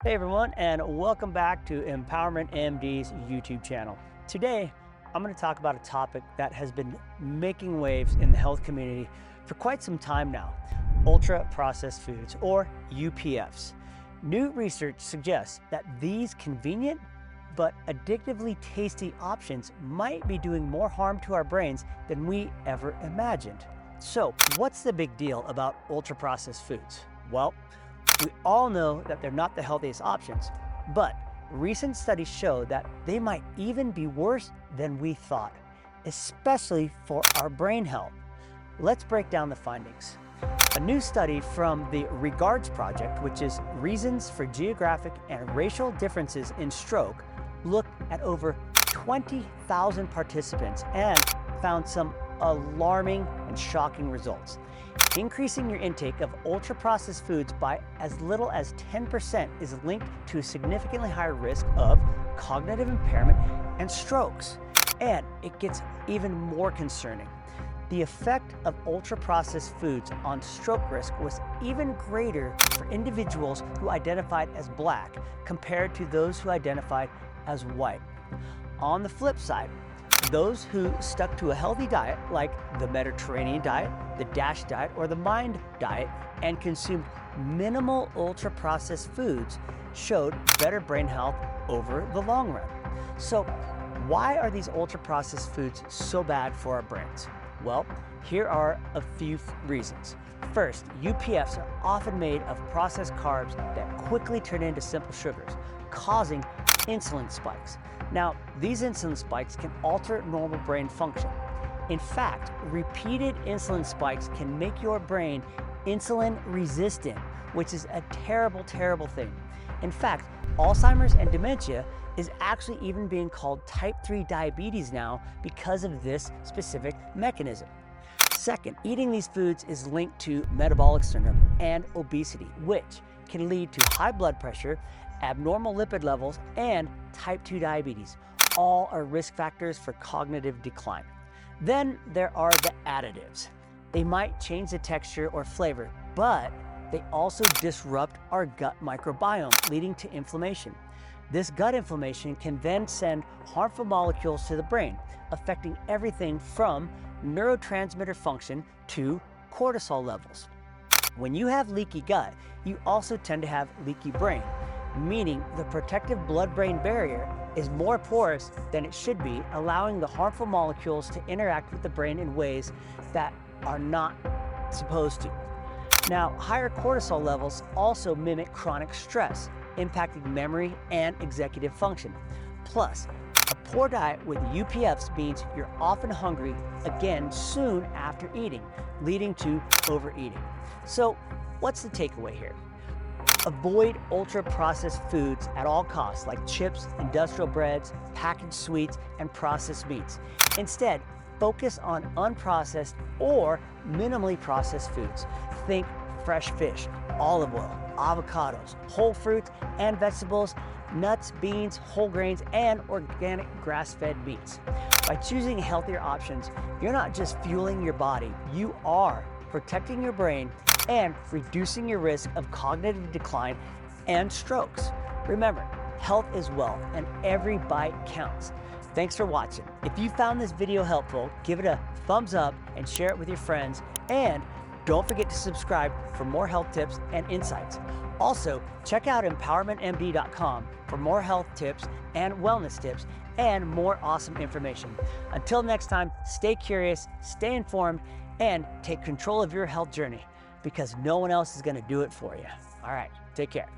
Hey everyone, and welcome back to Empowerment MD's YouTube channel. Today, I'm going to talk about a topic that has been making waves in the health community for quite some time now: ultra-processed foods, or UPFs. New research suggests that these convenient but addictively tasty options might be doing more harm to our brains than we ever imagined. So, what's the big deal about ultra-processed foods? Well, we all know that they're not the healthiest options, but recent studies show that they might even be worse than we thought, especially for our brain health. Let's break down the findings. A new study from the Regards Project, which is Reasons for Geographic and Racial Differences in Stroke, looked at over 20,000 participants and found some alarming and shocking results. Increasing your intake of ultra-processed foods by as little as 10% is linked to a significantly higher risk of cognitive impairment and strokes. And it gets even more concerning. The effect of ultra-processed foods on stroke risk was even greater for individuals who identified as Black compared to those who identified as white. On the flip side, those who stuck to a healthy diet, like the Mediterranean diet, the DASH diet, or the MIND diet, and consumed minimal ultra-processed foods, showed better brain health over the long run. So, why are these ultra-processed foods so bad for our brains? Well, here are a few reasons. First, UPFs are often made of processed carbs that quickly turn into simple sugars, causing insulin spikes. Now, these insulin spikes can alter normal brain function. In fact, repeated insulin spikes can make your brain insulin resistant, which is a terrible, terrible thing. In fact, Alzheimer's and dementia is actually even being called type 3 diabetes now because of this specific mechanism. Second, eating these foods is linked to metabolic syndrome and obesity, which can lead to high blood pressure, abnormal lipid levels, and type 2 diabetes. All are risk factors for cognitive decline. Then there are the additives. They might change the texture or flavor, but they also disrupt our gut microbiome, leading to inflammation. This gut inflammation can then send harmful molecules to the brain, affecting everything from neurotransmitter function to cortisol levels. When you have leaky gut, you also tend to have leaky brain, meaning the protective blood-brain barrier is more porous than it should be, allowing the harmful molecules to interact with the brain in ways that are not supposed to. Now, higher cortisol levels also mimic chronic stress, impacting memory and executive function. Plus, a poor diet with UPFs means you're often hungry again soon after eating, leading to overeating. So, what's the takeaway here? Avoid ultra-processed foods at all costs, like chips, industrial breads, packaged sweets, and processed meats. Instead, focus on unprocessed or minimally processed foods. Think fresh fish, olive oil, avocados, whole fruits and vegetables, nuts, beans, whole grains, and organic grass-fed meats. By choosing healthier options, you're not just fueling your body, you are protecting your brain and reducing your risk of cognitive decline and strokes. Remember, health is wealth, and every bite counts. Thanks for watching. If you found this video helpful, give it a thumbs up and share it with your friends. And don't forget to subscribe for more health tips and insights. Also, check out empowermentmd.com for more health tips and wellness tips and more awesome information. Until next time, stay curious, stay informed, and take control of your health journey, because no one else is going to do it for you. All right, take care.